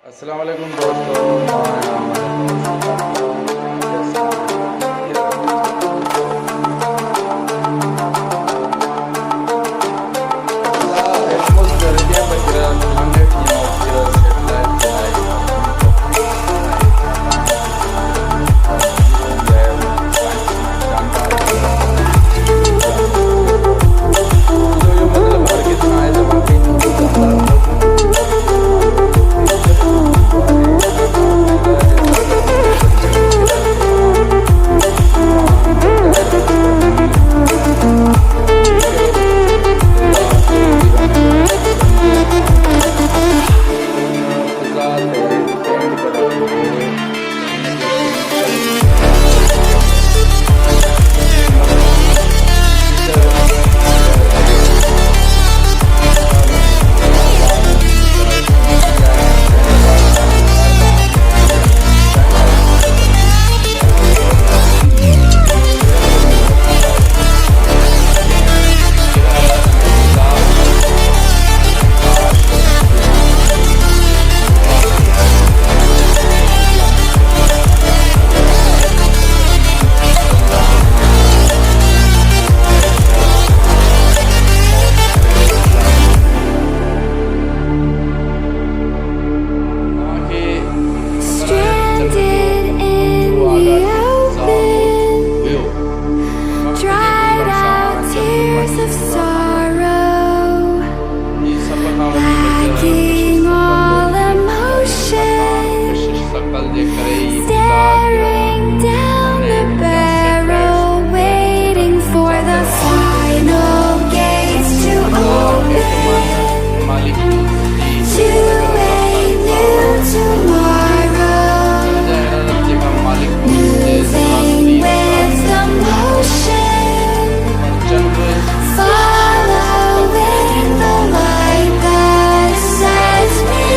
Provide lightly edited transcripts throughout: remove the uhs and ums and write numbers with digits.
अस्सलाम वालेकुम Stranded in the open, dried out tears of sorrow, lacking all emotion, staring down the barrel, waiting for the final gates to open to a new tomorrow. Moving with the motion, following the light that sets me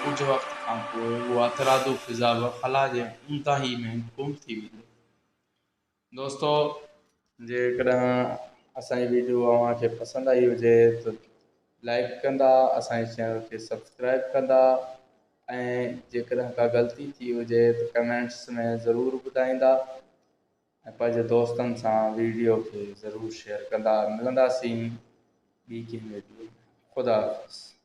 कुछ वक्त खां पोइ उहा तरादू फिज़ा बि ख़ला जे मुंतही में गुम थी वेंदी। दोस्तो, जेकॾहिं असांजी वीडियो अव्हांखे पसंदि आई हुजे त लाइक कंदा, असांजे चैनल खे सब्सक्राइब कंदा ऐं जेकॾहिं का ग़लती थी हुजे त कमेंट्स में ज़रूरु ॿुधाईंदा ऐं पंहिंजे दोस्तनि सां वीडियो खे ज़रूरु शेयर कंदा। मिलंदासीं ॿी कंहिं वीडियो में। ख़ुदा हाफ़िज़।